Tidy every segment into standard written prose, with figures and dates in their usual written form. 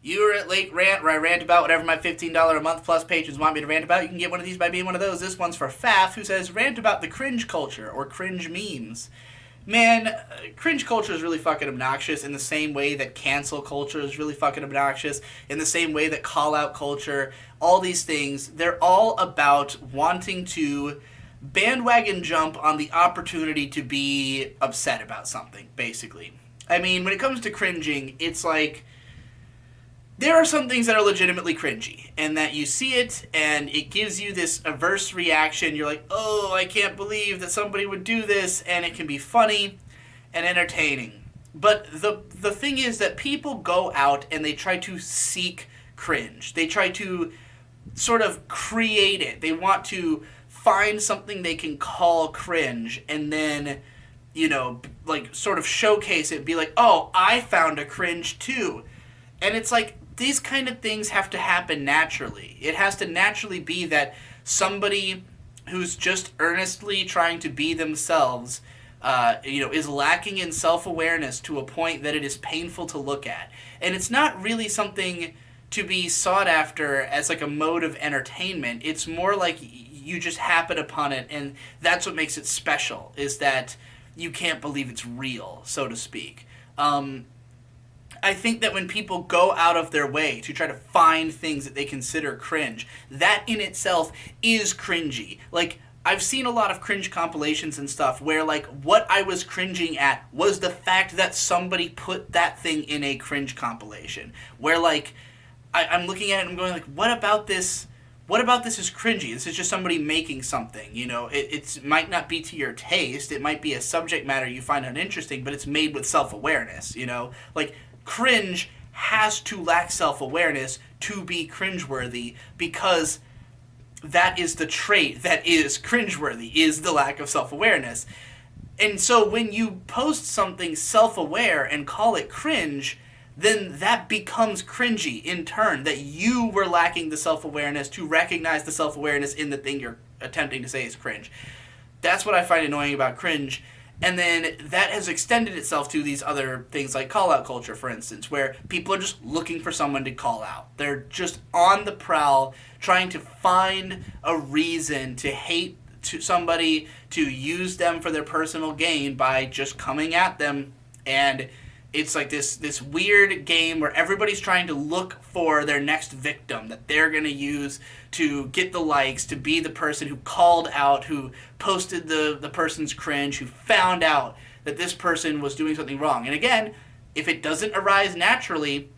You're at Late Rant, where I rant about whatever my $15 a month plus patrons want me to rant about. You can get one of these by being one of those. This one's for Faf, who says, rant about the cringe culture, or cringe memes. Man, cringe culture is really fucking obnoxious in the same way that cancel culture is really fucking obnoxious, in the same way that call-out culture, all these things, they're all about wanting to bandwagon jump on the opportunity to be upset about something, basically. I mean, when it comes to cringing, it's like, there are some things that are legitimately cringy, and that you see it, and it gives you this averse reaction. You're like, oh, I can't believe that somebody would do this, and it can be funny and entertaining. But the thing is that people go out and they try to seek cringe. They try to sort of create it. They want to find something they can call cringe, and then, you know, like, sort of showcase it, be like, oh, I found a cringe too. And it's like, these kind of things have to happen naturally. It has to naturally be that somebody who's just earnestly trying to be themselves, is lacking in self-awareness to a point that it is painful to look at. And it's not really something to be sought after as like a mode of entertainment. It's more like you just happen upon it, and that's what makes it special, is that you can't believe it's real, so to speak. I think that when people go out of their way to try to find things that they consider cringe, that in itself is cringy. Like, I've seen a lot of cringe compilations and stuff where, like, what I was cringing at was the fact that somebody put that thing in a cringe compilation. Where, like, I'm looking at it and I'm going, like, what about this is cringy? This is just somebody making something, you know? It might not be to your taste, it might be a subject matter you find uninteresting, but it's made with self-awareness, you know? Like, cringe has to lack self-awareness to be cringeworthy, because that is the trait that is cringeworthy, is the lack of self-awareness. And so when you post something self-aware and call it cringe, then that becomes cringy in turn, that you were lacking the self-awareness to recognize the self-awareness in the thing you're attempting to say is cringe. That's what I find annoying about cringe. And then that has extended itself to these other things like call-out culture, for instance, where people are just looking for someone to call out. They're just on the prowl, trying to find a reason to hate somebody, to use them for their personal gain by just coming at them. And it's like this weird game where everybody's trying to look for their next victim that they're going to use to get the likes, to be the person who called out, who posted the person's cringe, who found out that this person was doing something wrong. And again, if it doesn't arise naturally,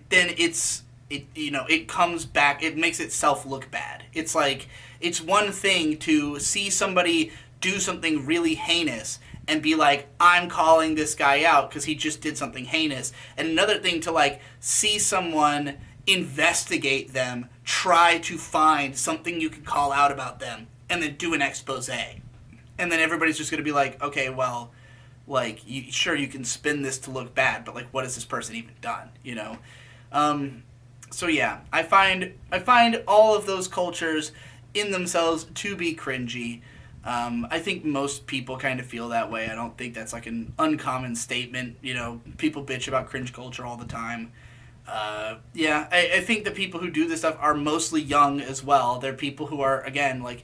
then it comes back, it makes itself look bad. It's like, it's one thing to see somebody do something really heinous and be like, I'm calling this guy out because he just did something heinous. And another thing to, like, see someone investigate them, try to find something you can call out about them, and then do an expose. And then everybody's just going to be like, okay, well, like, sure, you can spin this to look bad, but, like, what has this person even done, you know? So yeah, I find all of those cultures in themselves to be cringy. I think most people kind of feel that way. I don't think that's like an uncommon statement. You know, people bitch about cringe culture all the time. I think the people who do this stuff are mostly young as well. They're people who are, again, like,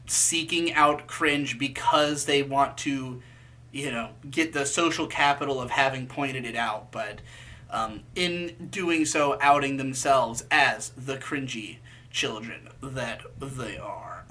seeking out cringe because they want to, you know, get the social capital of having pointed it out. But in doing so, outing themselves as the cringy children that they are.